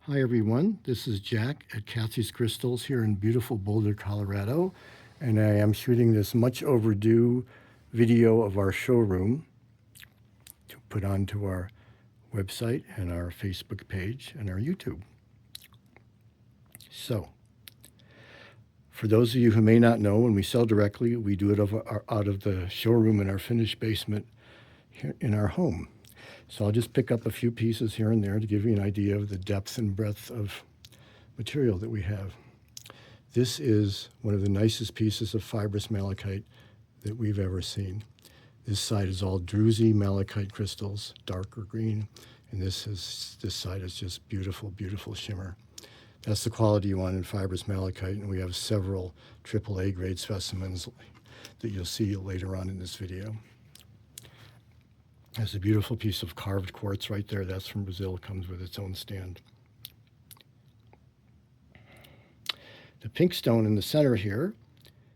Hi everyone, this is Jack at Kathy's Crystals here in beautiful Boulder, Colorado, and I am shooting this much overdue video of our showroom to put onto our website and our Facebook page and our YouTube. So, for those of you who may not know, when we sell directly, we do it out of the showroom in our finished basement here in our home. So I'll just pick up a few pieces here and there to give you an idea of the depth and breadth of material that we have. This is one of the nicest pieces of fibrous malachite that we've ever seen. This side is all druzy malachite crystals, darker green, and this side is just beautiful, beautiful shimmer. That's the quality you want in fibrous malachite, and we have several AAA grade specimens that you'll see later on in this video. There's a beautiful piece of carved quartz right there. That's from Brazil. It comes with its own stand. The pink stone in the center here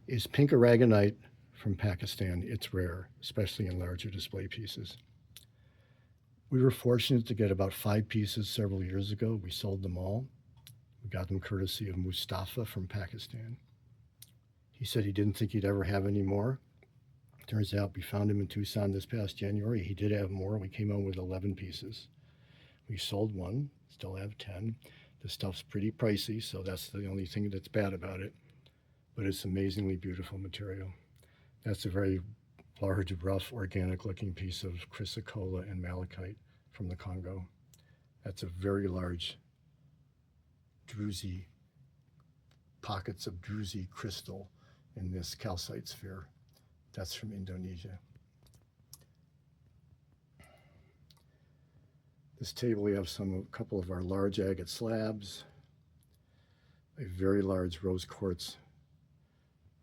is pink aragonite from Pakistan. It's rare, especially in larger display pieces. We were fortunate to get about 5 pieces several years ago. We sold them all. We got them courtesy of Mustafa from Pakistan. He said he didn't think he'd ever have any more. Turns out we found him in Tucson this past January. He did have more. We came out with 11 pieces. We sold one, still have 10. The stuff's pretty pricey, so that's the only thing that's bad about it. But it's amazingly beautiful material. That's a very large, rough, organic-looking piece of chrysocolla and malachite from the Congo. That's a very large druzy, pockets of druzy crystal in this calcite sphere. That's from Indonesia. This table, we have a couple of our large agate slabs, a very large rose quartz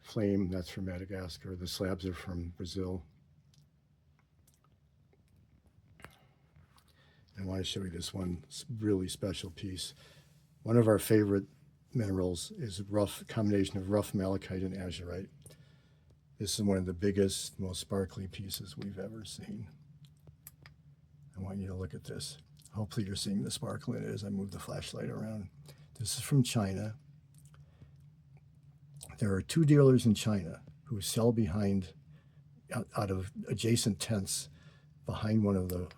flame, that's from Madagascar. The slabs are from Brazil. I want to show you this one really special piece. One of our favorite minerals is a combination of rough malachite and azurite. This is one of the biggest, most sparkly pieces we've ever seen. I want you to look at this. Hopefully you're seeing the sparkle in it as I move the flashlight around. This is from China. There are 2 dealers in China who sell out of adjacent tents behind one of the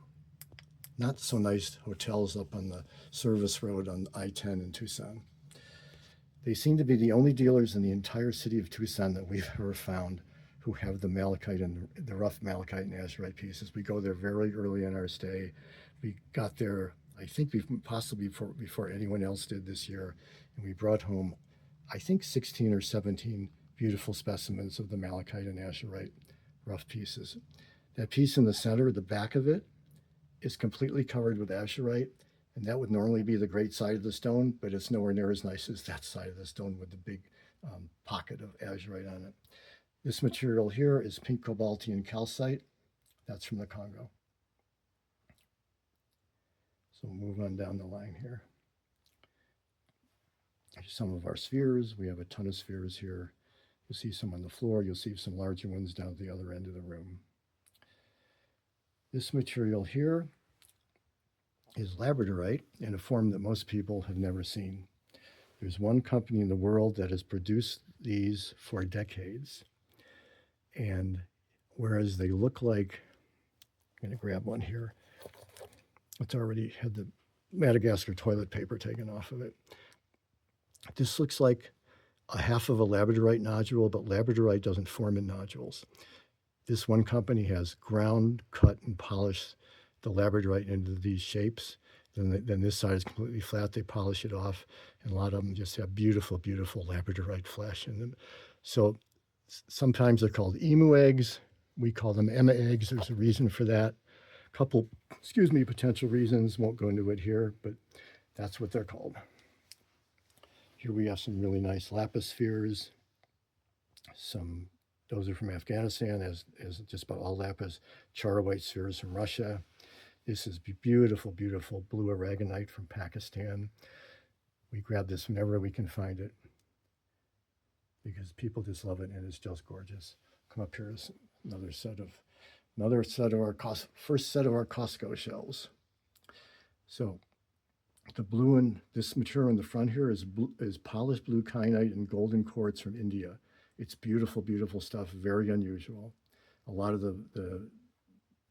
not so nice hotels up on the service road on I-10 in Tucson. They seem to be the only dealers in the entire city of Tucson that we've ever found who have the malachite and the rough malachite and azurite pieces. We go there very early in our stay. We got there, I think, possibly before anyone else did this year, and we brought home, I think, 16 or 17 beautiful specimens of the malachite and azurite rough pieces. That piece in the center, the back of it, is completely covered with azurite, and that would normally be the great side of the stone, but it's nowhere near as nice as that side of the stone with the big pocket of azurite on it. This material here is pink cobaltian calcite. That's from the Congo. So we'll move on down the line here. Some of our spheres. We have a ton of spheres here. You'll see some on the floor. You'll see some larger ones down at the other end of the room. This material here is labradorite in a form that most people have never seen. There's one company in the world that has produced these for decades. And whereas they look like, I'm going to grab one here. It's already had the Madagascar toilet paper taken off of it. This looks like a half of a labradorite nodule, but labradorite doesn't form in nodules. This one company has ground, cut, and polished the labradorite into these shapes. Then this side is completely flat. They polish it off, and a lot of them just have beautiful, beautiful labradorite flesh in them. So sometimes they're called emu eggs. We call them Emma eggs. There's a reason for that. A couple, potential reasons. Won't go into it here, but that's what they're called. Here we have some really nice lapis spheres. Those are from Afghanistan, as just about all lapis. Charoite spheres from Russia. This is beautiful, beautiful blue aragonite from Pakistan. We grab this whenever we can find it because people just love it, and it's just gorgeous. Come up here is another set of our first set of our Costco shelves. So The blue in this material in the front here is polished blue kyanite and golden quartz from India. It's beautiful, beautiful stuff, very unusual. A lot of the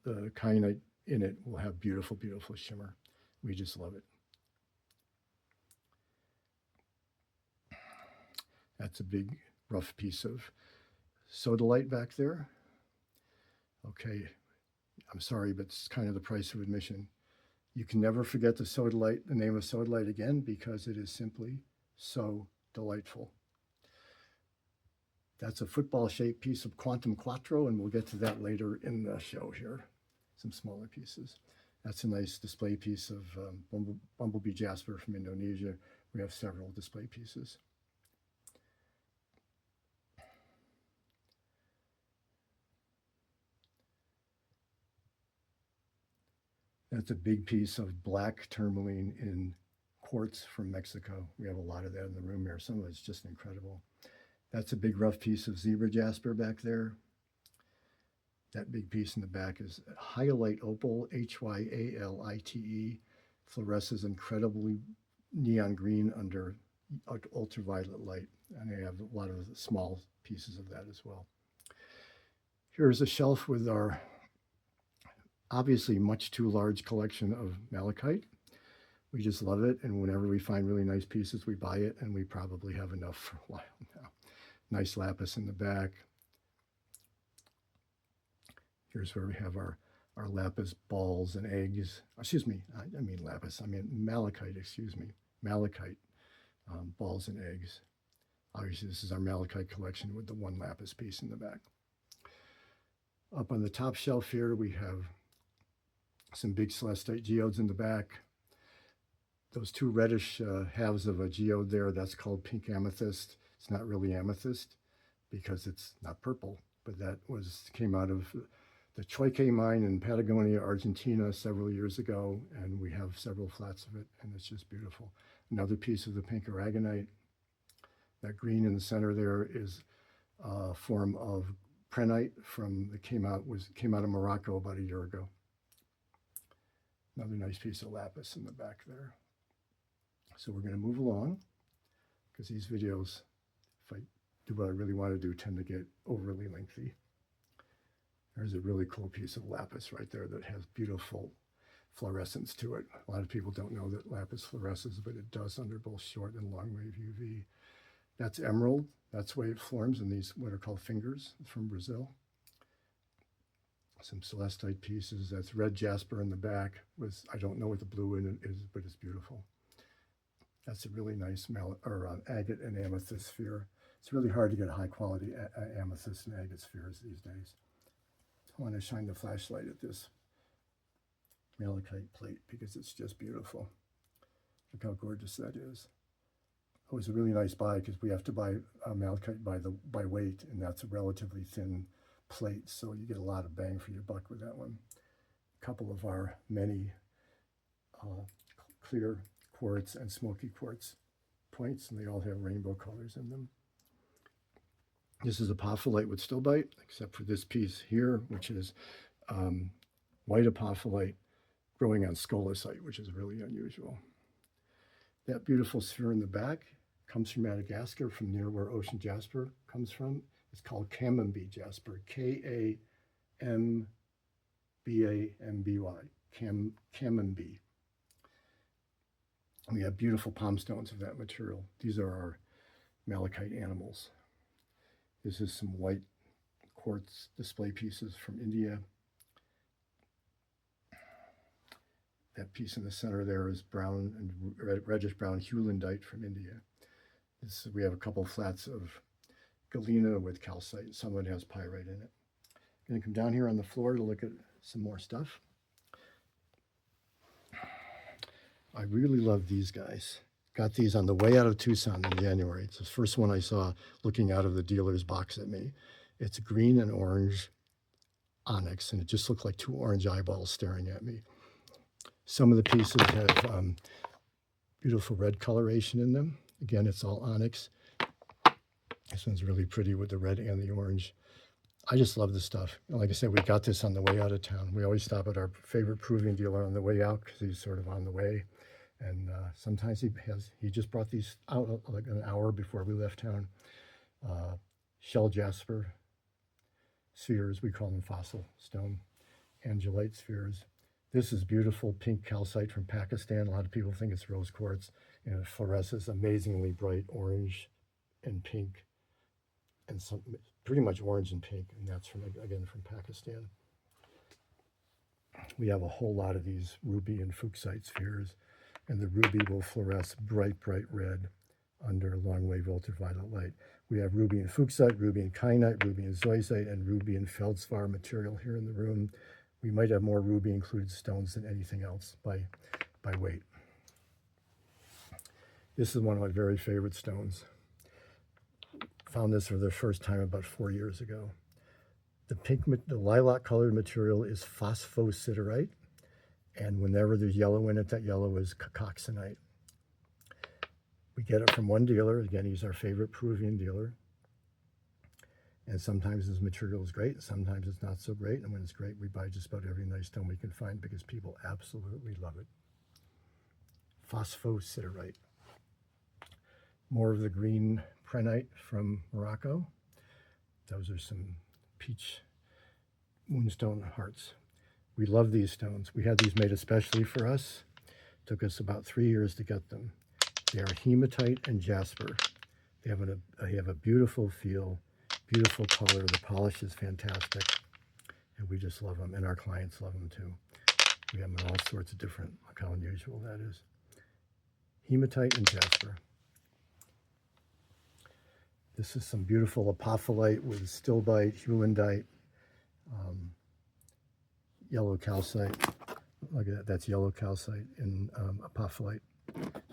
kyanite in it will have beautiful, beautiful shimmer. We just love it. That's a big, rough piece of sodalite back there. Okay, I'm sorry, but it's kind of the price of admission. You can never forget the name of sodalite again, because it is simply so delightful. That's a football-shaped piece of quantum quattro, and we'll get to that later in the show here. Some smaller pieces. That's a nice display piece of bumblebee jasper from Indonesia. We have several display pieces. That's a big piece of black tourmaline in quartz from Mexico. We have a lot of that in the room here. Some of it's just incredible. That's a big rough piece of zebra jasper back there. That big piece in the back is hyalite opal, Hyalite. Fluoresces incredibly neon green under ultraviolet light. And I have a lot of small pieces of that as well. Here's a shelf with our obviously much too large collection of malachite. We just love it, and whenever we find really nice pieces, we buy it, and we probably have enough for a while now. Nice lapis in the back. Here's where we have our lapis balls and eggs. Excuse me, I mean lapis, I mean malachite, excuse me. Malachite balls and eggs. Obviously, this is our malachite collection with the one lapis piece in the back. Up on the top shelf here, we have some big celestite geodes in the back. Those two reddish halves of a geode there, that's called pink amethyst. It's not really amethyst because it's not purple, but that came out of the Choique mine in Patagonia, Argentina several years ago, and we have several flats of it, and it's just beautiful. Another piece of the pink aragonite. That green in the center there is a form of prehnite that came out of Morocco about a year ago. Another nice piece of lapis in the back there. So we're going to move along, because these videos, if I do what I really want to do, tend to get overly lengthy. There's a really cool piece of lapis right there that has beautiful fluorescence to it. A lot of people don't know that lapis fluoresces, but it does under both short and long wave UV. That's emerald. That's the way it forms in these what are called fingers from Brazil. Some celestite pieces. That's red jasper in the back with, I don't know what the blue in it is, but it's beautiful. That's a really nice agate and amethyst sphere. It's really hard to get high quality amethyst and agate spheres these days. I want to shine the flashlight at this malachite plate because it's just beautiful. Look how gorgeous that is. It was a really nice buy because we have to buy malachite by weight, and that's a relatively thin plate, so you get a lot of bang for your buck with that one. A couple of our many clear quartz and smoky quartz points, and they all have rainbow colors in them. This is apophyllite with stilbite, except for this piece here, which is white apophyllite growing on scolecite, which is really unusual. That beautiful sphere in the back comes from Madagascar, from near where ocean jasper comes from. It's called Camembert jasper, Kamemby, Camembert. We have beautiful palm stones of that material. These are our malachite animals. This is some white quartz display pieces from India. That piece in the center there is brown and reddish brown hewlandite from India. We have a couple flats of galena with calcite. Some of it has pyrite in it. I'm going to come down here on the floor to look at some more stuff. I really love these guys. Got these on the way out of Tucson in January. It's the first one I saw looking out of the dealer's box at me. It's green and orange onyx, and it just looked like two orange eyeballs staring at me. Some of the pieces have beautiful red coloration in them. Again, it's all onyx. This one's really pretty with the red and the orange. I just love this stuff. And like I said, we got this on the way out of town. We always stop at our favorite proving dealer on the way out because he's sort of on the way. And sometimes he just brought these out like an hour before we left town. Shell jasper spheres, we call them fossil stone, angelite spheres. This is beautiful pink calcite from Pakistan. A lot of people think it's rose quartz, and it fluoresces amazingly bright orange and pink, and some pretty much orange and pink, and that's from Pakistan. We have a whole lot of these ruby and fuchsite spheres, and the ruby will fluoresce bright red under long wave ultraviolet light. We have ruby and fuchsite, ruby and kyanite, ruby and zoisite, and ruby and feldspar material here in the room. We might have more ruby included stones than anything else by weight. This is one of my very favorite stones. Found this for the first time about 4 years ago. The lilac colored material is phosphosiderite, and whenever there's yellow in it, that yellow is cocoxenite. We get it from one dealer. Again, he's our favorite Peruvian dealer. And sometimes his material is great, sometimes it's not so great. And when it's great, we buy just about every nice stone we can find because people absolutely love it. Phosphosiderite. More of the green prehnite from Morocco. Those are some peach moonstone hearts. We love these stones. We had these made especially for us. Took us about 3 years to get them. They are hematite and jasper. They have a beautiful feel, beautiful color. The polish is fantastic, and we just love them, and our clients love them too. We have them in all sorts of different, look how unusual that is. Hematite and jasper. This is some beautiful apophyllite with stilbite, hewlandite, yellow calcite. Look at that, that's yellow calcite and apophyllite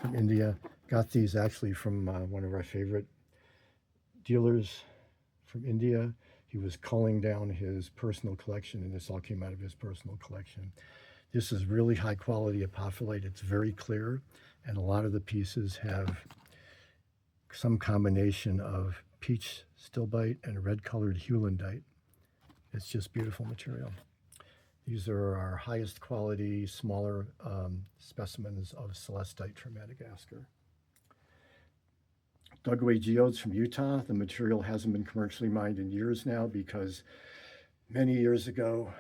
from India. Got these actually from one of our favorite dealers from India. He was culling down his personal collection, and this all came out of his personal collection. This is really high quality apophyllite. It's very clear, and a lot of the pieces have some combination of peach stilbite and red colored hewlandite. It's just beautiful material. These are our highest quality, smaller specimens of celestite from Madagascar. Dug away geodes from Utah. The material hasn't been commercially mined in years now because many years ago,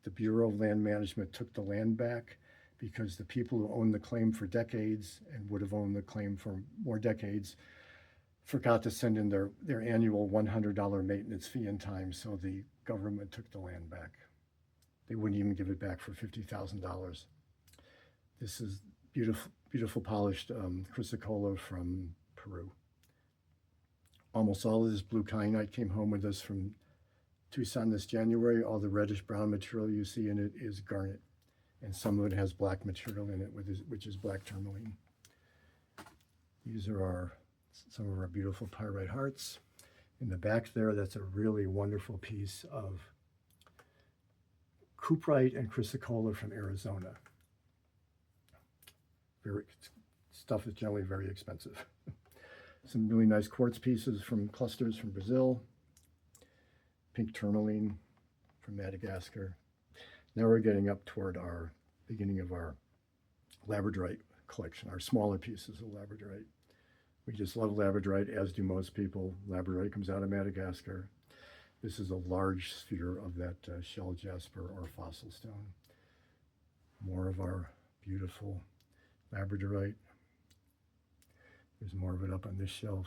the Bureau of Land Management took the land back because the people who owned the claim for decades and would have owned the claim for more decades forgot to send in their annual $100 maintenance fee in time, so the government took the land back. They wouldn't even give it back for $50,000. This is beautiful polished chrysocolla from Peru. Almost all of this blue kyanite came home with us from Tucson this January. All the reddish brown material you see in it is garnet, and some of it has black material in it, which is black tourmaline. These are some of our beautiful pyrite hearts. In the back there, that's a really wonderful piece of cuprite and chrysocolla from Arizona. Stuff is generally very expensive. Some really nice quartz pieces from clusters from Brazil. Pink tourmaline from Madagascar. Now we're getting up toward our beginning of our labradorite collection, our smaller pieces of labradorite. We just love labradorite, as do most people. Labradorite comes out of Madagascar. This is a large sphere of that shell jasper or fossil stone. More of our beautiful labradorite. There's more of it up on this shelf.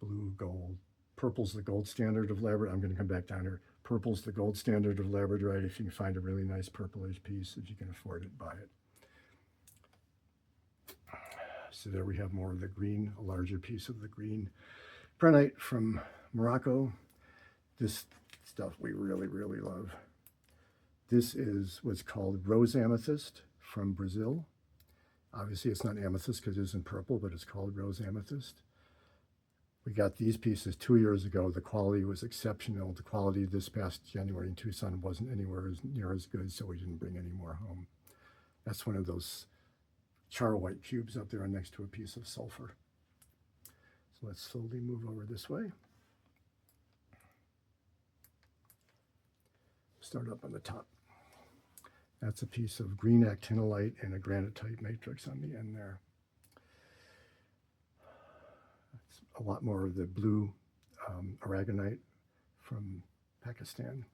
Blue, gold. Purple's the gold standard of labradorite. I'm going to come back down here. Purple's the gold standard of labradorite. If you can find a really nice purplish piece, if you can afford it, buy it. So there we have more of the green, a larger piece of the green prehnite from Morocco. This stuff we really, really love. This is what's called rose amethyst from Brazil. Obviously it's not amethyst because it isn't purple, but it's called rose amethyst. We got these pieces 2 years ago. The quality was exceptional. The quality this past January in Tucson wasn't anywhere near as good, so we didn't bring any more home. That's one of those char white cubes up there next to a piece of sulfur. So let's slowly move over this way. Start up on the top. That's a piece of green actinolite and a granite-type matrix on the end there. It's a lot more of the blue aragonite from Pakistan.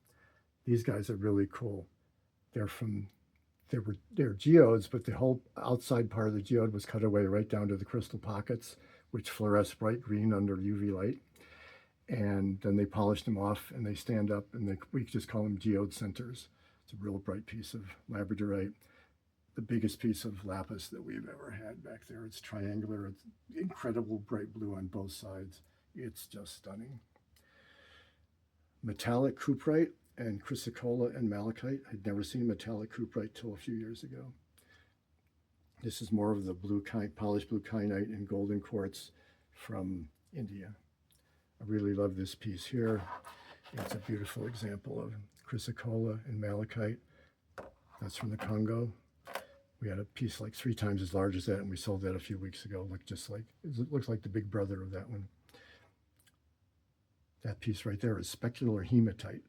These guys are really cool. They're geodes, but the whole outside part of the geode was cut away right down to the crystal pockets, which fluoresce bright green under UV light. And then they polished them off and they stand up, and we just call them geode centers. It's a real bright piece of labradorite, the biggest piece of lapis that we've ever had back there. It's triangular, it's incredible bright blue on both sides. It's just stunning. Metallic cuprite and chrysocolla and malachite. I'd never seen metallic cuprite till a few years ago. This is more of the polished blue kyanite and golden quartz from India. I really love this piece here. It's a beautiful example of chrysocolla and malachite. That's from the Congo. We had a piece like 3 times as large as that, and we sold that a few weeks ago. It looks like the big brother of that one. That piece right there is specular hematite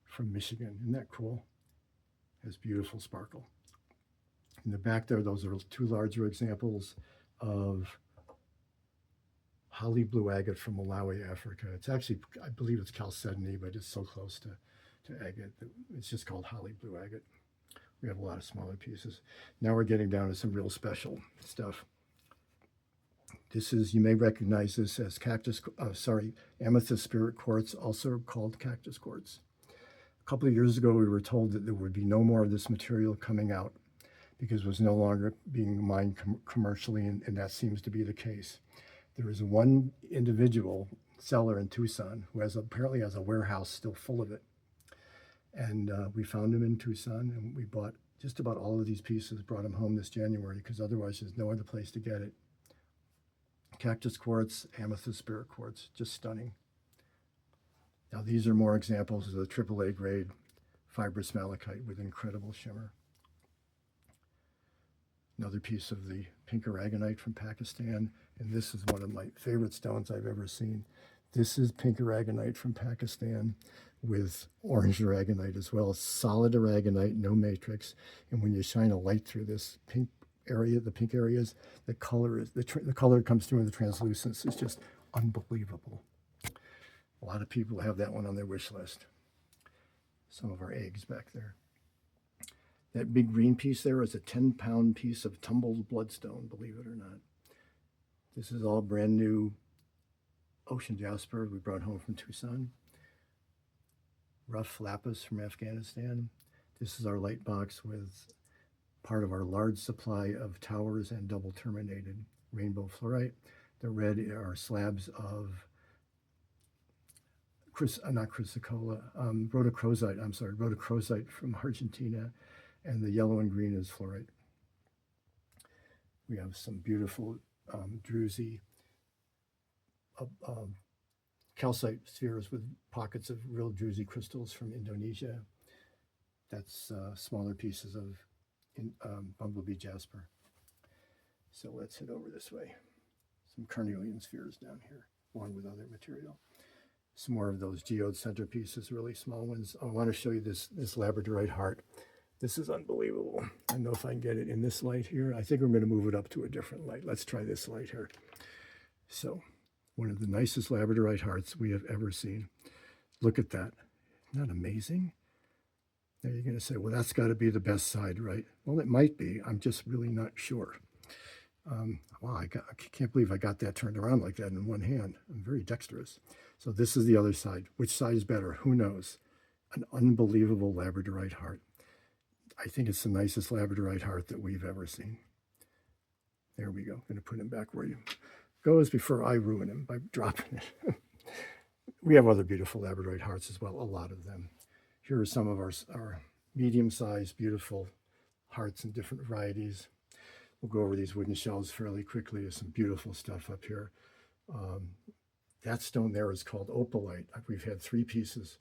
from Michigan. Isn't that cool? Has beautiful sparkle. In the back there, those are 2 larger examples of holly blue agate from Malawi, Africa. It's actually, I believe it's chalcedony, but it's so close to agate that it's just called holly blue agate. We have a lot of smaller pieces. Now we're getting down to some real special stuff. This is, you may recognize this as amethyst spirit quartz, also called cactus quartz. A couple of years ago, we were told that there would be no more of this material coming out because it was no longer being mined commercially, and that seems to be the case. There is one individual seller in Tucson who apparently has a warehouse still full of it. And we found him in Tucson, and we bought just about all of these pieces, brought them home this January, because otherwise there's no other place to get it. Cactus quartz, amethyst spirit quartz, just stunning. Now these are more examples of the AAA grade fibrous malachite with incredible shimmer. Another piece of the pink aragonite from Pakistan, and this is one of my favorite stones I've ever seen. This is pink aragonite from Pakistan with orange aragonite as well. Solid aragonite, no matrix, and when you shine a light through this pink area, the pink areas, the color comes through in the translucence. It's just unbelievable. A lot of people have that one on their wish list. Some of our eggs back there. That big green piece there is a 10-pound piece of tumbled bloodstone, believe it or not. This is all brand new ocean jasper we brought home from Tucson. Rough lapis from Afghanistan. This is our light box with part of our large supply of towers and double terminated rainbow fluorite. The red are slabs of rhodochrosite from Argentina, and the yellow and green is fluorite. We have some beautiful druzy calcite spheres with pockets of real druzy crystals from Indonesia. That's smaller pieces of bumblebee jasper. So let's head over this way. Some carnelian spheres down here, along with other material. Some more of those geode centerpieces, really small ones. I want to show you this labradorite heart. This is unbelievable. I don't know if I can get it in this light here. I think I'm going to move it up to a different light. Let's try this light here. So, one of the nicest labradorite hearts we have ever seen. Look at that. Isn't that amazing? Now you're going to say, well, that's got to be the best side, right? Well, it might be. I'm just really not sure. Wow, I can't believe I got that turned around like that in one hand. I'm very dexterous. So this is the other side. Which side is better? Who knows? An unbelievable labradorite heart. I think it's the nicest labradorite heart that we've ever seen. There we go. I'm going to put him back where he goes before I ruin him by dropping it. We have other beautiful labradorite hearts as well, a lot of them. Here are some of our medium-sized, beautiful hearts in different varieties. We'll go over these wooden shells fairly quickly. There's some beautiful stuff up here. That stone there is called opalite. We've had 3 pieces.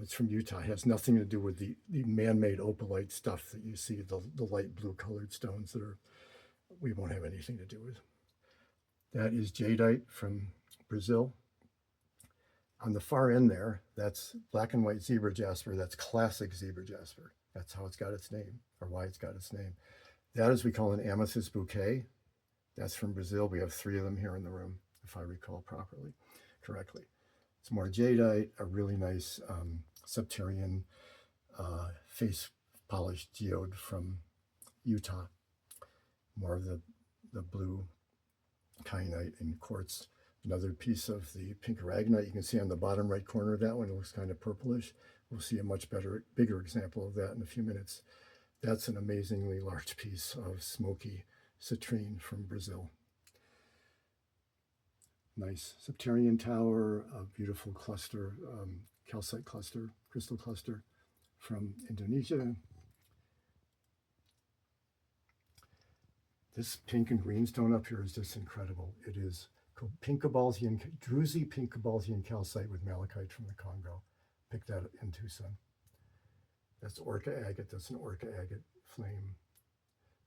It's from Utah. It has nothing to do with the man-made opalite stuff that you see, the light blue colored stones that we won't have anything to do with. That is jadeite from Brazil. On the far end there, that's black and white zebra jasper. That's classic zebra jasper. That's how it's got its name, or why it's got its name. That is, we call an amethyst bouquet. That's from Brazil. We have 3 of them here in the room, if I recall correctly. It's more jadeite, a really nice septarian face polished geode from Utah. More of the blue kyanite and quartz. Another piece of the pink aragonite. You can see on the bottom right corner of that one, it looks kind of purplish. We'll see a much bigger example of that in a few minutes. That's an amazingly large piece of smoky citrine from Brazil. Nice septarian tower, a beautiful cluster, calcite cluster, crystal cluster from Indonesia. This pink and green stone up here is just incredible. It is druzy pink cobaltian calcite with malachite from the Congo. Picked that in Tucson. That's orca agate. That's an orca agate flame.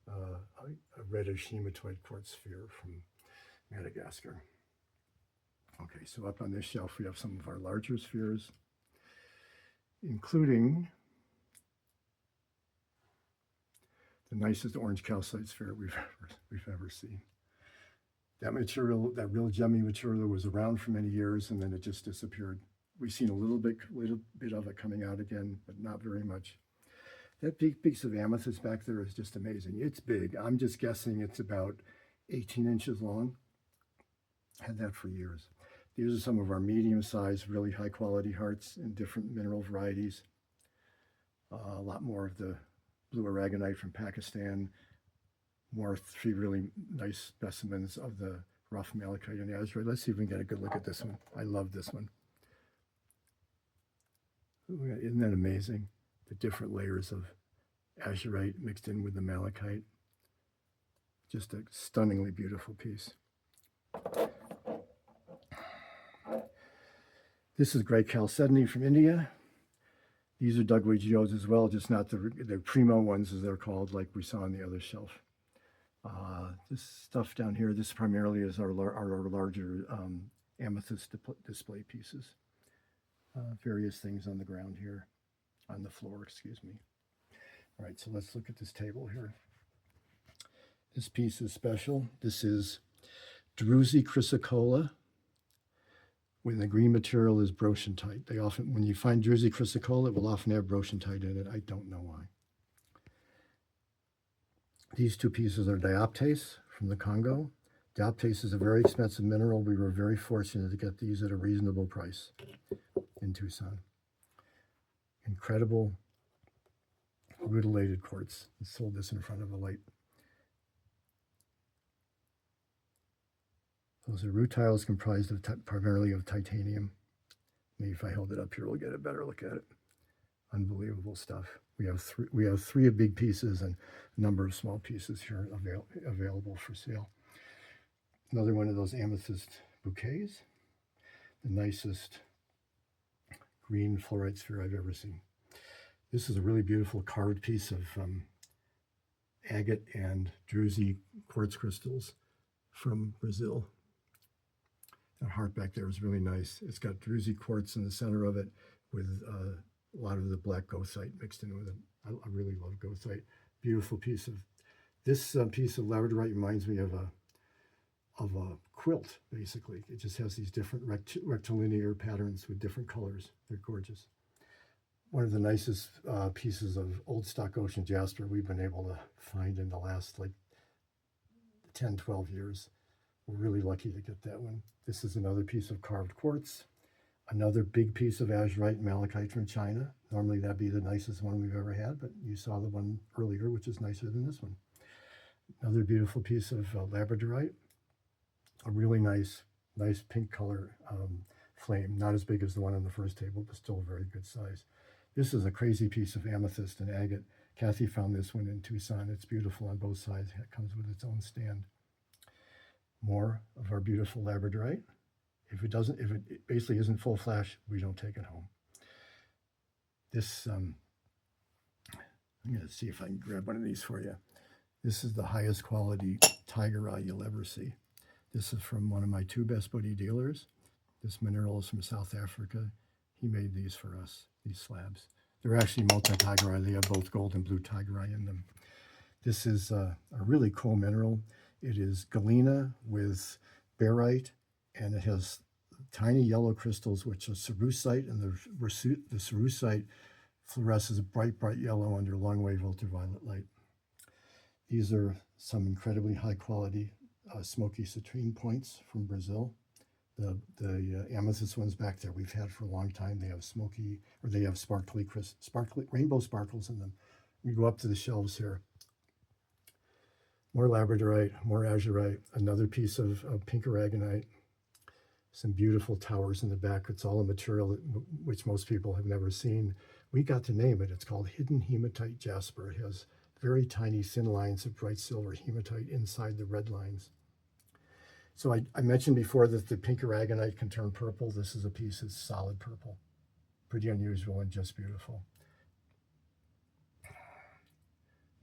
A reddish hematoid quartz sphere from Madagascar. Okay, so up on this shelf we have some of our larger spheres, including the nicest orange calcite sphere we've ever seen. That material, that real gemmy material, was around for many years and then it just disappeared. We've seen a little bit of it coming out again, but not very much. That big piece of amethyst back there is just amazing. It's big. I'm just guessing it's about 18 inches long. Had that for years. These are some of our medium-sized, really high-quality hearts in different mineral varieties. A lot more of the blue aragonite from Pakistan. 3 really nice specimens of the rough malachite and azurite. Let's see if we can get a good look at this one. I love this one. Isn't that amazing? The different layers of azurite mixed in with the malachite. Just a stunningly beautiful piece. This is Great Chalcedony from India. These are dugway geodes as well, just not the primo ones as they're called, like we saw on the other shelf. This stuff down here, this primarily is our larger amethyst display pieces. Various things on the ground here, on the floor, excuse me. All right, so let's look at this table here. This piece is special. This is druzy chrysocolla, when the green material is brochantite. They often, when you find druzy chrysocolla, it will often have brochantite in it. I don't know why. These 2 pieces are dioptase from the Congo. Dioptase is a very expensive mineral. We were very fortunate to get these at a reasonable price in Tucson. Incredible rutilated quartz. I sold this in front of a light. Those are rutiles comprised of primarily of titanium. Maybe if I hold it up here, we'll get a better look at it. Unbelievable stuff. We have 3 big pieces and a number of small pieces here available for sale. Another one of those amethyst bouquets. The nicest green fluorite sphere I've ever seen. This is a really beautiful carved piece of agate and druzy quartz crystals from Brazil. That heart back there is really nice. It's got druzy quartz in the center of it with a lot of the black goethite mixed in with it. I really love goethite. Beautiful piece of, this piece of labradorite reminds me of a quilt, basically. It just has these different rectilinear patterns with different colors. They're gorgeous. One of the nicest pieces of old stock ocean jasper we've been able to find in the last like 10, 12 years. We're really lucky to get that one. This is another piece of carved quartz. Another big piece of azurite and malachite from China. Normally that'd be the nicest one we've ever had, but you saw the one earlier, which is nicer than this one. Another beautiful piece of labradorite. A really nice pink color flame. Not as big as the one on the first table, but still very good size. This is a crazy piece of amethyst and agate. Kathy found this one in Tucson. It's beautiful on both sides. It comes with its own stand. More of our beautiful labradorite. If it basically isn't full flash, we don't take it home. This, I'm going to see if I can grab one of these for you. This is the highest quality tiger eye you'll ever see. This is from one of my 2 best buddy dealers. This mineral is from South Africa. He made these for us, these slabs. They're actually multi-tiger eye. They have both gold and blue tiger eye in them. This is a really cool mineral. It is galena with barite, and it has tiny yellow crystals, which are cerussite, and the cerussite fluoresces bright, bright yellow under long-wave ultraviolet light. These are some incredibly high-quality smoky citrine points from Brazil. The amethyst ones back there we've had for a long time. They have smoky, or they have sparkly rainbow sparkles in them. We go up to the shelves here. More labradorite, more azurite, another piece of pink aragonite, some beautiful towers in the back. It's all a material which most people have never seen. We got to name it. It's called hidden hematite jasper. It has very tiny thin lines of bright silver hematite inside the red lines. So I mentioned before that the pink aragonite can turn purple. This is a piece that's solid purple. Pretty unusual and just beautiful.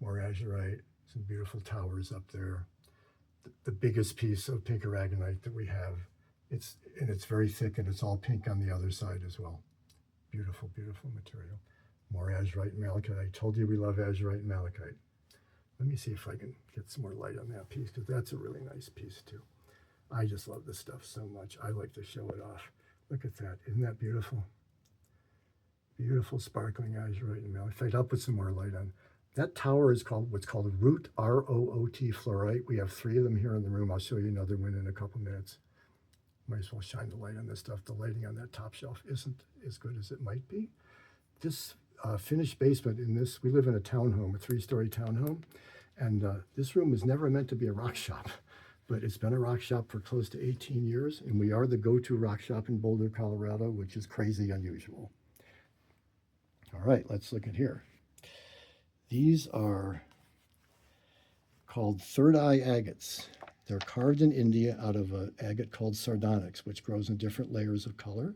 More azurite, some beautiful towers up there. The biggest piece of pink aragonite that we have. It's very thick, and it's all pink on the other side as well. Beautiful, beautiful material. More azurite and malachite. I told you we love azurite and malachite. Let me see if I can get some more light on that piece, because that's a really nice piece too. I just love this stuff so much. I like to show it off. Look at that. Isn't that beautiful? Beautiful sparkling azurite and malachite. I'll put some more light on. That tower is called what's called root, R-O-O-T fluorite. We have 3 of them here in the room. I'll show you another one in a couple minutes. Might as well shine the light on this stuff. The lighting on that top shelf isn't as good as it might be. This finished basement in this, we live in a townhome, a 3-story townhome, and this room was never meant to be a rock shop, but it's been a rock shop for close to 18 years, and we are the go-to rock shop in Boulder, Colorado, which is crazy unusual. All right, let's look at here. These are called third eye agates. They're carved in India out of an agate called sardonyx, which grows in different layers of color.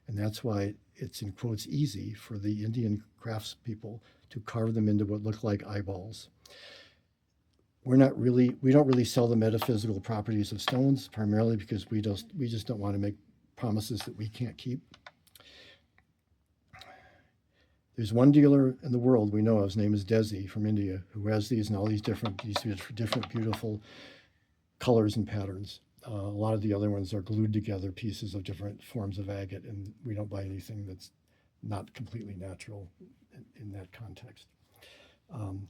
And that's why it's, in quotes, easy for the Indian craftspeople to carve them into what look like eyeballs. We don't really sell the metaphysical properties of stones, primarily because we just don't want to make promises that we can't keep. There's one dealer in the world we know of, his name is Desi from India, who has these and all these different beautiful colors and patterns. A lot of the other ones are glued together pieces of different forms of agate, and we don't buy anything that's not completely natural in that context.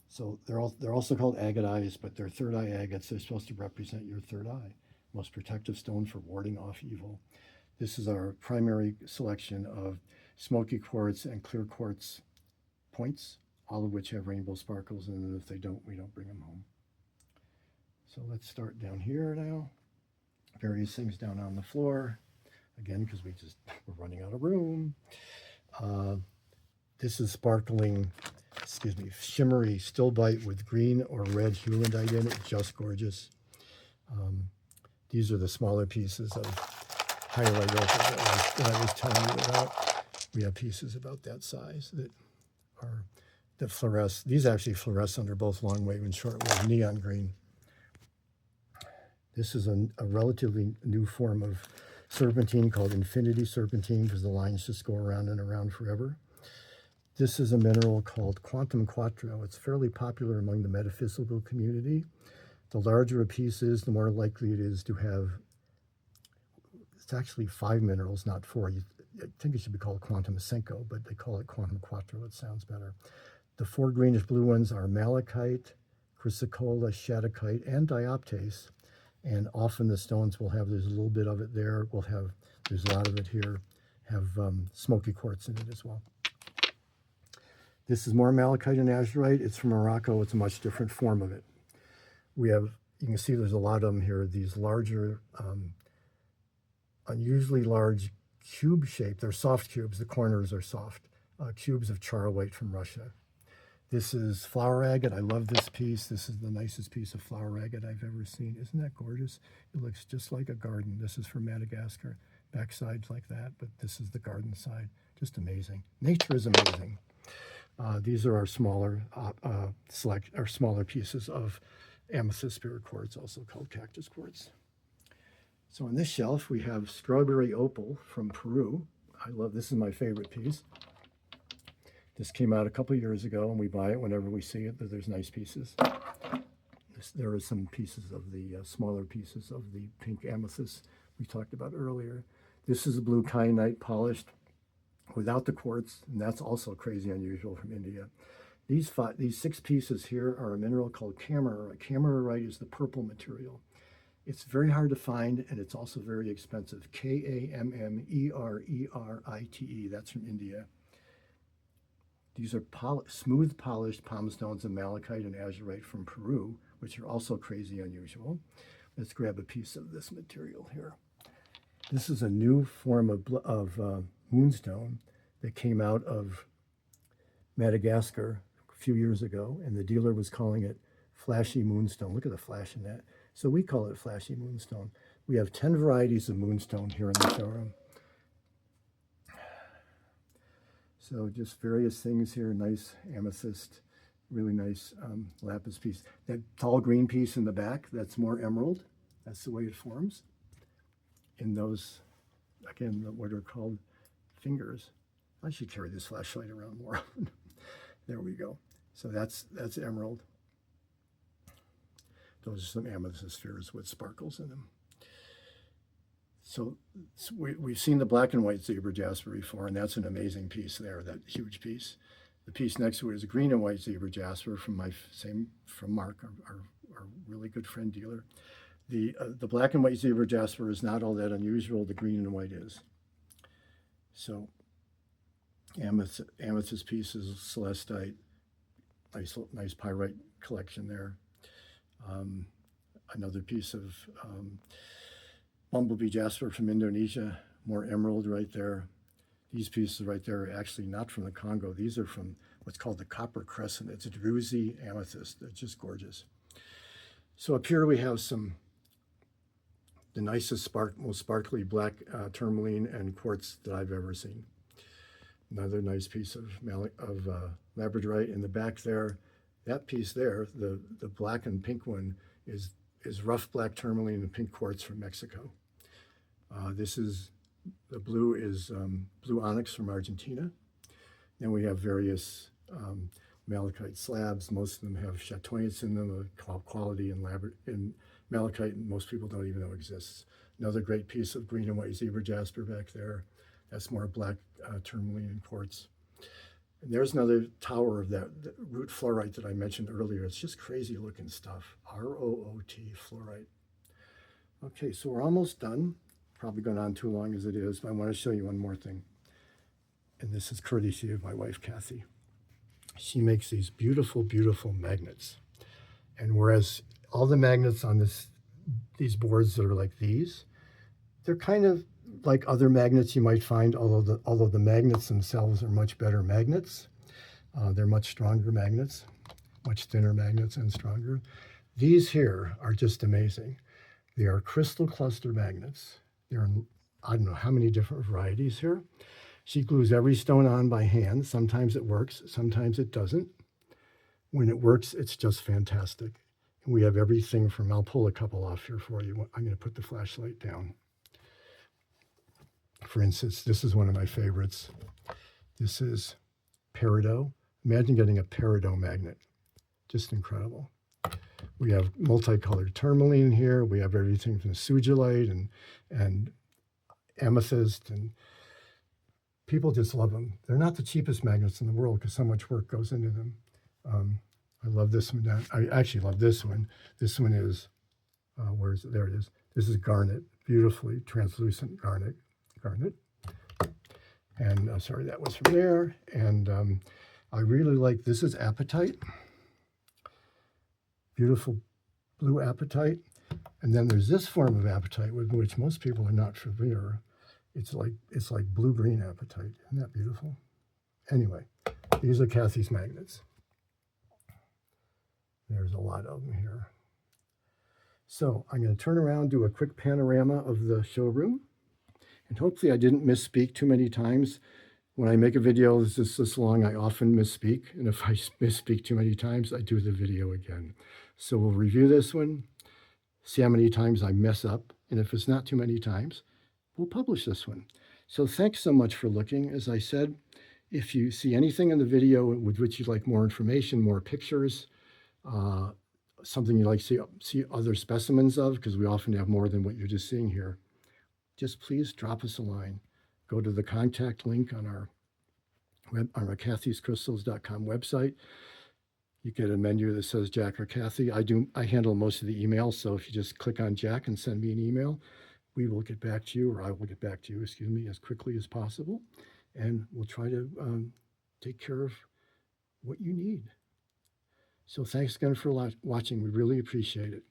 So they're also called agate eyes, but they're third eye agates. They're supposed to represent your third eye, most protective stone for warding off evil. This is our primary selection of smoky quartz and clear quartz points, all of which have rainbow sparkles, and if they don't, we don't bring them home. So let's start down here now. Various things down on the floor. Again, because we're running out of room. This is sparkling, shimmery stilbite with green or red heulandite in it. Just gorgeous. These are the smaller pieces of highlight opal that I was telling you about. We have pieces about that size that fluoresce. These actually fluoresce under both long wave and short wave neon green. This is a relatively new form of serpentine called infinity serpentine, because the lines just go around and around forever. This is a mineral called quantum quattro. It's fairly popular among the metaphysical community. The larger a piece is, the more likely it is to have, it's actually 5 minerals, not 4. I think it should be called quantum cinco, but they call it quantum quattro. It sounds better. The 4 greenish blue ones are malachite, chrysocolla, shattuckite, and dioptase. And often the stones will have, there's a little bit of it there. There's a lot of it here, have smoky quartz in it as well. This is more malachite and azurite. It's from Morocco. It's a much different form of it. You can see there's a lot of them here. These larger, unusually large cube shape. They're soft cubes. The corners are soft. Cubes of charlite from Russia. This is flower agate. I love this piece. This is the nicest piece of flower agate I've ever seen. Isn't that gorgeous? It looks just like a garden. This is from Madagascar. Backside's like that, but this is the garden side. Just amazing. Nature is amazing. These are our smaller pieces of amethyst spirit quartz, also called cactus quartz. So on this shelf, we have strawberry opal from Peru. I love, this is my favorite piece. This came out a couple years ago, and we buy it whenever we see it. There's nice pieces. There are some pieces of the smaller pieces of the pink amethyst we talked about earlier. This is a blue kyanite polished without the quartz, and that's also crazy unusual from India. These 6 pieces here are a mineral called camerite. Camerite is the purple material. It's very hard to find, and it's also very expensive. Kammererite. That's from India. These are smooth polished palm stones of malachite and azurite from Peru, which are also crazy unusual. Let's grab a piece of this material here. This is a new form of moonstone that came out of Madagascar a few years ago, and the dealer was calling it flashy moonstone. Look at the flash in that. So we call it flashy moonstone. We have 10 varieties of moonstone here in the showroom. So just various things here, nice amethyst, really nice lapis piece. That tall green piece in the back, that's more emerald. That's the way it forms. In those, again, what are called fingers. I should carry this flashlight around more often. There we go. So that's emerald. Those are some amethyst spheres with sparkles in them. So we've seen the black and white zebra jasper before, and that's an amazing piece there, that huge piece. The piece next to it is a green and white zebra jasper from Mark, our really good friend dealer. The black and white zebra jasper is not all that unusual. The green and white is. So amethyst pieces, celestite, nice pyrite collection there. Another piece of bumblebee jasper from Indonesia, more emerald right there. These pieces right there are actually not from the Congo. These are from what's called the copper crescent. It's a druzy amethyst. They're just gorgeous. So up here we have the nicest, most sparkly black tourmaline and quartz that I've ever seen. Another nice piece of labradorite in the back there. That piece there, the black and pink one, is rough black tourmaline and pink quartz from Mexico. The blue is blue onyx from Argentina. Then we have various malachite slabs. Most of them have chatoyance in them, a quality in malachite most people don't even know exists. Another great piece of green and white zebra jasper back there. That's more black tourmaline and quartz. And there's another tower of that root fluorite that I mentioned earlier. It's just crazy looking stuff. ROOT fluorite. Okay, so we're almost done. Probably going on too long as it is, but I want to show you one more thing. And this is courtesy of my wife, Kathy. She makes these beautiful, beautiful magnets. And whereas all the magnets on these boards that are like these, they're kind of like other magnets you might find, although the magnets themselves are much better magnets. They're much stronger magnets, much thinner magnets and stronger. These here are just amazing. They are crystal cluster magnets. There are, I don't know how many different varieties here. She glues every stone on by hand. Sometimes it works, sometimes it doesn't. When it works, it's just fantastic. And we have everything from, I'll pull a couple off here for you. I'm going to put the flashlight down. For instance, this is one of my favorites. This is peridot. Imagine getting a peridot magnet. Just incredible. We have multicolored tourmaline here. We have everything from sugilite and amethyst, and people just love them. They're not the cheapest magnets in the world because so much work goes into them. I love this one. I actually love this one. This one is, where is it? There it is. This is garnet, beautifully translucent garnet. And sorry, that was from there. And I really like, this is apatite. Beautiful blue apatite. And then there's this form of apatite with which most people are not familiar. It's like blue-green apatite. Isn't that beautiful? Anyway, these are Kathy's magnets. There's a lot of them here. So I'm going to turn around, do a quick panorama of the showroom. And hopefully I didn't misspeak too many times. When I make a video that's this long, I often misspeak. And if I misspeak too many times, I do the video again. So we'll review this one, see how many times I mess up. And if it's not too many times, we'll publish this one. So thanks so much for looking. As I said, If you see anything in the video with which you'd like more information, more pictures, something you'd like to see other specimens of, because we often have more than what you're just seeing here, just please drop us a line. Go to the contact link on our kathyscrystals.com website. You get a menu that says Jack or Kathy. I handle most of the emails, so if you just click on Jack and send me an email, we will get back to you, or I will get back to you, excuse me, as quickly as possible. And we'll try to take care of what you need. So thanks again for watching. We really appreciate it.